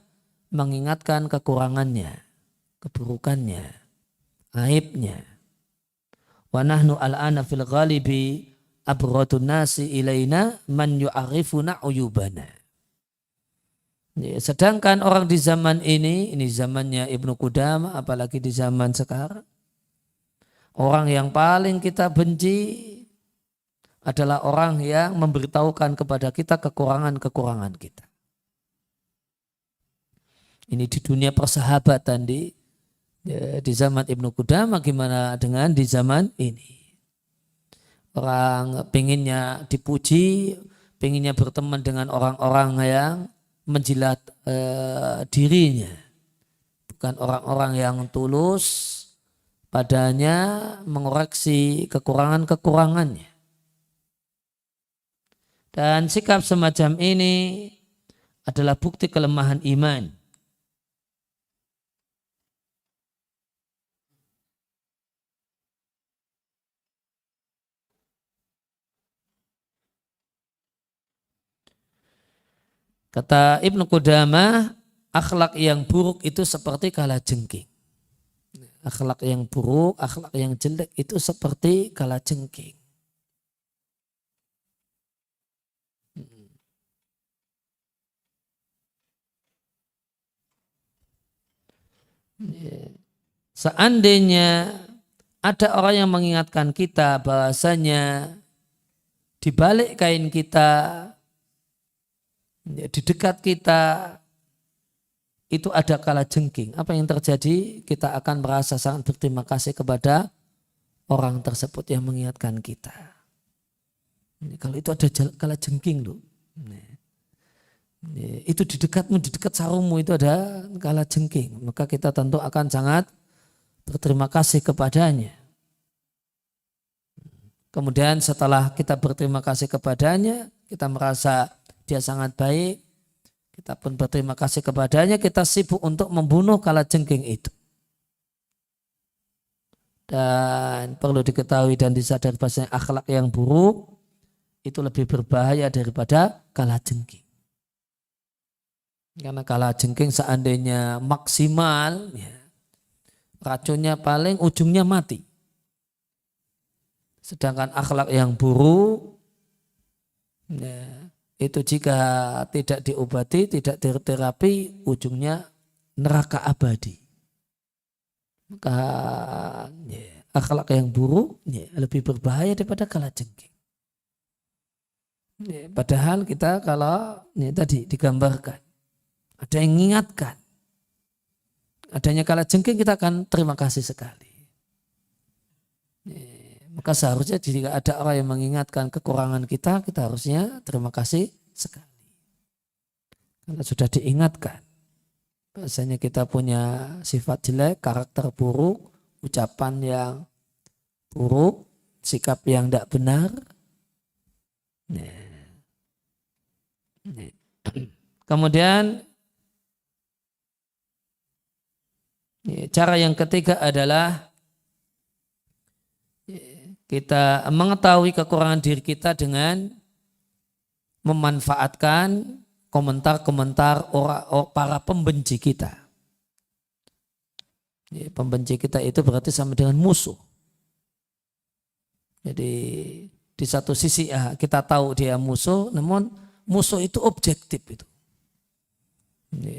mengingatkan kekurangannya, keburukannya, aibnya. Wa nahnu al'ana fil ghalibi abghadun nasi ilaina man yu'arifuna uyubana. Ya, sedangkan orang di zaman ini zamannya Ibnu Qudamah, apalagi di zaman sekarang, orang yang paling kita benci adalah orang yang memberitahukan kepada kita kekurangan-kekurangan kita. Ini di dunia persahabatan di zaman Ibnu Qudamah, gimana dengan di zaman ini? Orang pengennya dipuji, pengennya berteman dengan orang-orang yang menjilat dirinya. Bukan orang-orang yang tulus padanya mengoreksi kekurangan-kekurangannya. Dan sikap semacam ini adalah bukti kelemahan iman. Kata Ibnu Qudamah, akhlak yang buruk itu seperti kalajengking. Akhlak yang buruk, akhlak yang jelek itu seperti kalajengking. Seandainya ada orang yang mengingatkan kita bahwasanya di balik kain kita, di dekat kita itu ada kalajengking, apa yang terjadi? Kita akan merasa sangat berterima kasih kepada orang tersebut yang mengingatkan kita. Kalau itu ada kalajengking loh. Itu di dekatmu, di dekat sarungmu itu ada kalajengking, maka kita tentu akan sangat berterima kasih kepadanya. Kemudian setelah kita berterima kasih kepadanya, kita merasa dia sangat baik, kita pun berterima kasih kepadanya, kita sibuk untuk membunuh kalajengking itu. Dan perlu diketahui dan disadari bahwasanya akhlak yang buruk itu lebih berbahaya daripada kalajengking. Karena kalajengking seandainya maksimal, ya, racunnya paling ujungnya mati. Sedangkan akhlak yang buruk, ya, itu jika tidak diobati, tidak diterapi, ujungnya neraka abadi. Maka ya, akhlak yang buruk ya, lebih berbahaya daripada kalajengking. Ya, padahal kita kalau ya, tadi digambarkan, ada yang mengingatkan adanya kalajengking, kita akan terima kasih sekali. Maka seharusnya jika ada orang yang mengingatkan kekurangan kita, kita harusnya terima kasih sekali. Karena sudah diingatkan bahasanya kita punya sifat jelek, karakter buruk, ucapan yang buruk, sikap yang tidak benar. Kemudian cara yang ketiga adalah kita mengetahui kekurangan diri kita dengan memanfaatkan komentar-komentar para pembenci kita. Pembenci kita itu berarti sama dengan musuh. Jadi di satu sisi kita tahu dia musuh, namun musuh itu objektif itu.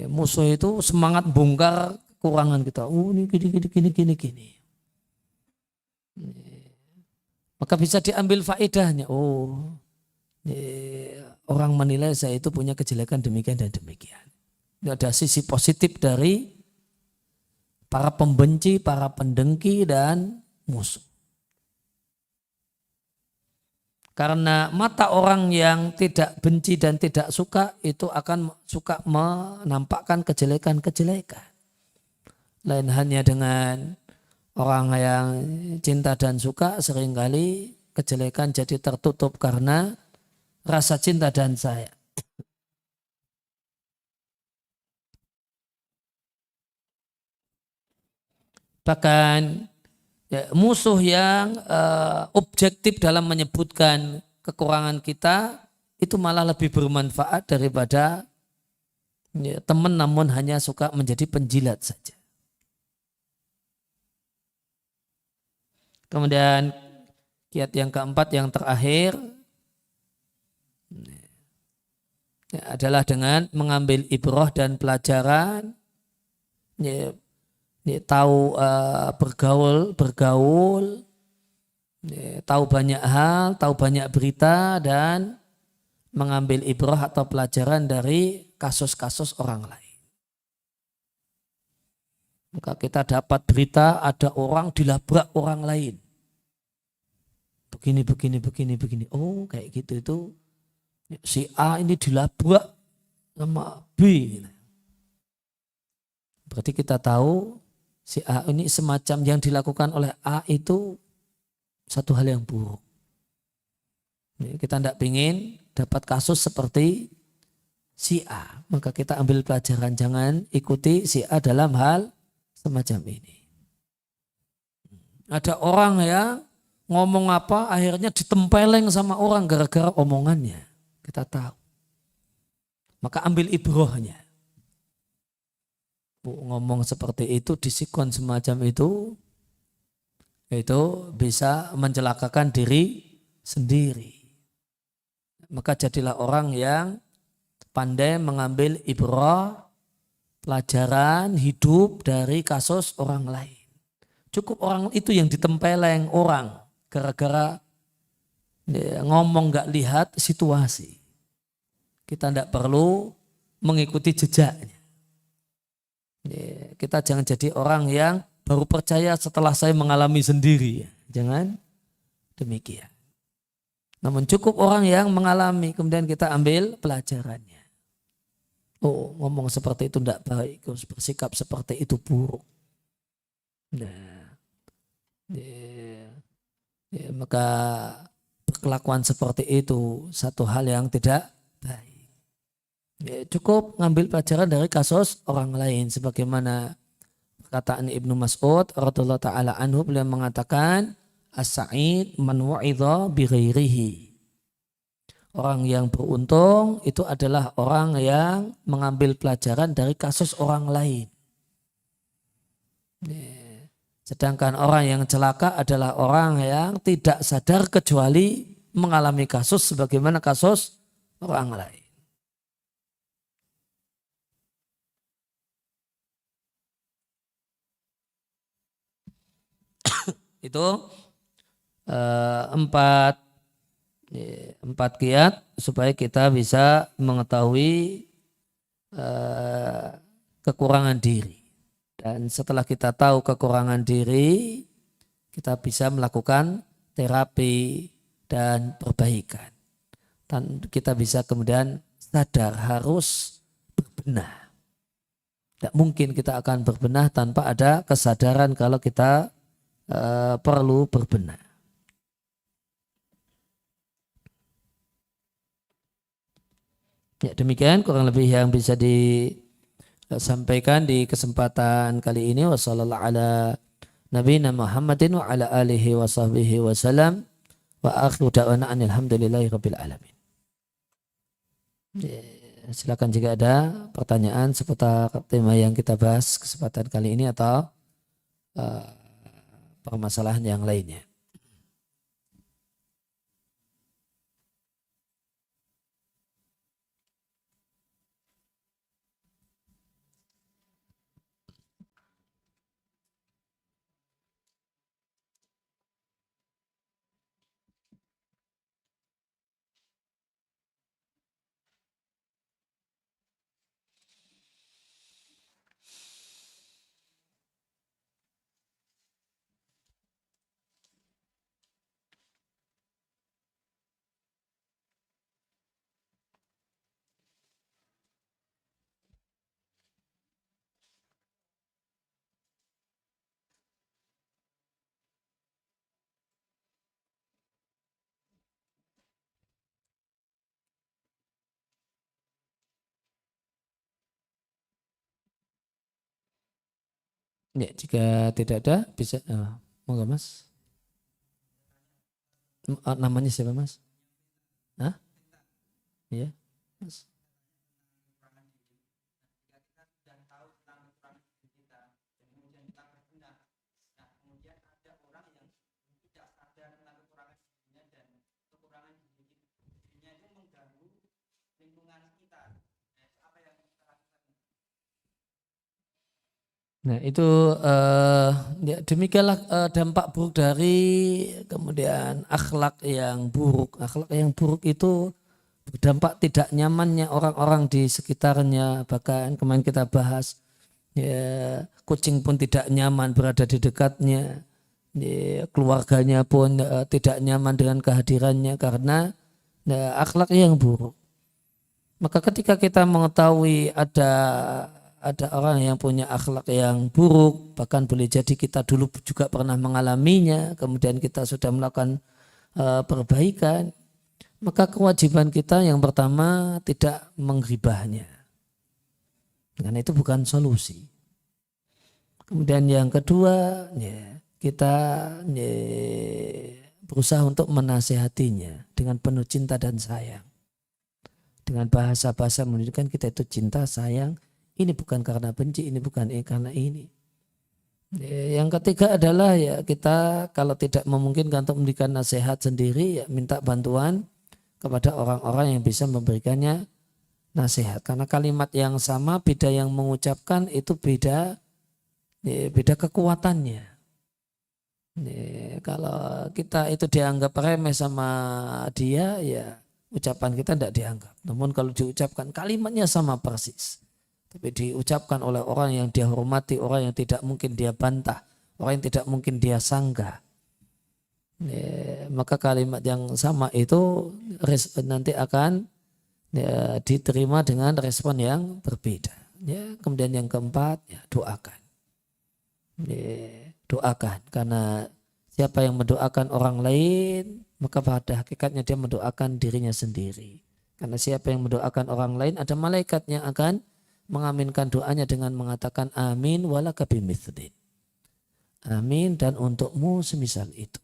Musuh itu semangat bongkar kekurangan kita. Ini gini. Maka bisa diambil faedahnya. Orang menilai saya itu punya kejelekan demikian dan demikian. Ini ada sisi positif dari para pembenci, para pendengki dan musuh. Karena mata orang yang tidak benci dan tidak suka itu akan suka menampakkan kejelekan-kejelekan. Lain hanya dengan orang yang cinta dan suka, seringkali kejelekan jadi tertutup karena rasa cinta dan sayang. Bahkan ya, musuh yang objektif dalam menyebutkan kekurangan kita itu malah lebih bermanfaat daripada ya, teman namun hanya suka menjadi penjilat saja. Kemudian Kiat yang keempat yang terakhir adalah dengan mengambil ibrah dan pelajaran, ya, ya, tahu bergaul, ya, tahu banyak hal, tahu banyak berita dan mengambil ibrah atau pelajaran dari kasus-kasus orang lain. Maka kita dapat berita ada orang dilabrak orang lain. Begini. Oh kayak gitu itu si A ini dilabrak sama B. Berarti kita tahu si A ini semacam yang dilakukan oleh A itu satu hal yang buruk. Kita tidak ingin dapat kasus seperti si A. Maka kita ambil pelajaran, jangan ikuti si A dalam hal semacam ini. Ada orang yang ngomong apa akhirnya ditempeleng sama orang gara-gara omongannya. Kita tahu. Maka ambil ibrahnya. Ngomong seperti itu, disikon semacam itu bisa mencelakakan diri sendiri. Maka jadilah orang yang pandai mengambil ibrah, pelajaran hidup dari kasus orang lain. Cukup orang itu yang ditempeleng orang gara-gara ngomong gak lihat situasi. Kita tidak perlu mengikuti jejaknya. Kita jangan jadi orang yang baru percaya setelah saya mengalami sendiri. Jangan demikian. Namun cukup orang yang mengalami kemudian kita ambil pelajarannya. Oh, ngomong seperti itu tidak baik, bersikap seperti itu buruk. Nah, maka perkelakuan seperti itu satu hal yang tidak baik. Cukup ngambil pelajaran dari kasus orang lain sebagaimana perkataan Ibnu Mas'ud radhiyallahu taala anhu, beliau mengatakan as-sa'id man wa'idha bi ghairihi. Orang yang beruntung itu adalah orang yang mengambil pelajaran dari kasus orang lain. Sedangkan orang yang celaka adalah orang yang tidak sadar kecuali mengalami kasus sebagaimana kasus orang lain. Itu empat kiat supaya kita bisa mengetahui kekurangan diri. Dan setelah kita tahu kekurangan diri, kita bisa melakukan terapi dan perbaikan. Dan kita bisa kemudian sadar harus berbenah. Tidak mungkin kita akan berbenah tanpa ada kesadaran kalau kita perlu berbenah. Ya, demikian kurang lebih yang bisa disampaikan di kesempatan kali ini. Wassallallahu ala nabiyina Muhammadin wa ala alihi wa sahbihi wa salam. Wa akhiru da'wana alhamdulillahi rabbil alamin. Ya, silakan jika ada pertanyaan seputar tema yang kita bahas kesempatan kali ini atau permasalahan yang lainnya. Ya, jika tidak ada bisa monggo Mas. Namanya siapa Mas? Hah? Iya. Mas. Nah itu ya demikianlah dampak buruk dari kemudian akhlak yang buruk. Akhlak yang buruk itu berdampak tidak nyamannya orang-orang di sekitarnya. Bahkan kemarin kita bahas ya, kucing pun tidak nyaman berada di dekatnya. Ya, keluarganya pun tidak nyaman dengan kehadirannya karena ya, akhlak yang buruk. Maka ketika kita mengetahui ada orang yang punya akhlak yang buruk, bahkan boleh jadi kita dulu juga pernah mengalaminya, kemudian kita sudah melakukan perbaikan, maka kewajiban kita yang pertama tidak menggibahnya. Karena itu bukan solusi. Kemudian yang kedua, ya, kita ya, berusaha untuk menasehatinya dengan penuh cinta dan sayang. Dengan bahasa-bahasa menunjukkan kita itu cinta, sayang. Ini bukan karena benci, ini bukan karena ini. Yang ketiga adalah ya kita kalau tidak memungkinkan untuk memberikan nasihat sendiri, ya minta bantuan kepada orang-orang yang bisa memberikannya nasihat. Karena kalimat yang sama, beda yang mengucapkan itu beda, ya, beda kekuatannya. Ya, kalau kita itu dianggap remeh sama dia, ya ucapan kita tidak dianggap. Namun kalau diucapkan kalimatnya sama persis, tapi diucapkan oleh orang yang dia hormati, orang yang tidak mungkin dia bantah, orang yang tidak mungkin dia sanggah, ya, maka kalimat yang sama itu nanti akan ya, diterima dengan respon yang berbeda. Ya, kemudian yang keempat, ya, doakan. Ya, doakan, karena siapa yang mendoakan orang lain, maka pada hakikatnya dia mendoakan dirinya sendiri. Karena siapa yang mendoakan orang lain, ada malaikat yang akan mengaminkan doanya dengan mengatakan amin walaka bimithlin. Amin dan untukmu semisal itu.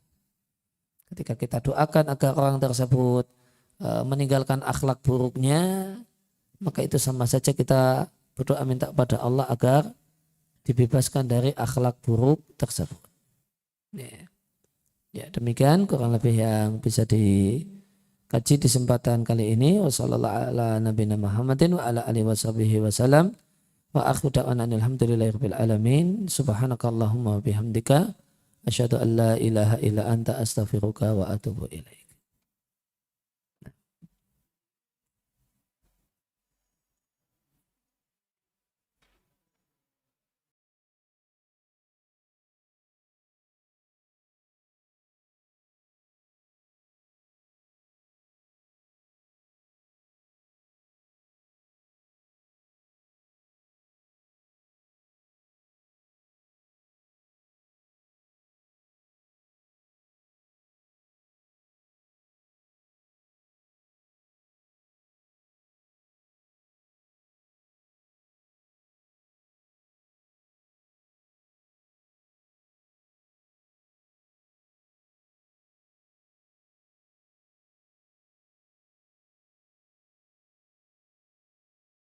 Ketika kita doakan agar orang tersebut meninggalkan akhlak buruknya, maka itu sama saja kita berdoa minta pada Allah agar dibebaskan dari akhlak buruk tersebut. Ya, demikian kurang lebih yang bisa dikaji di kesempatan kali ini. Wassallallahu ala nabiyina Muhammadin wa ala alihi wasallam. Wa akhiru da'wana alhamdulillahirabbil alamin. Subhanakallahumma wa bihamdika asyhadu an la ilaha illa anta astaghfiruka wa atubu ilaik.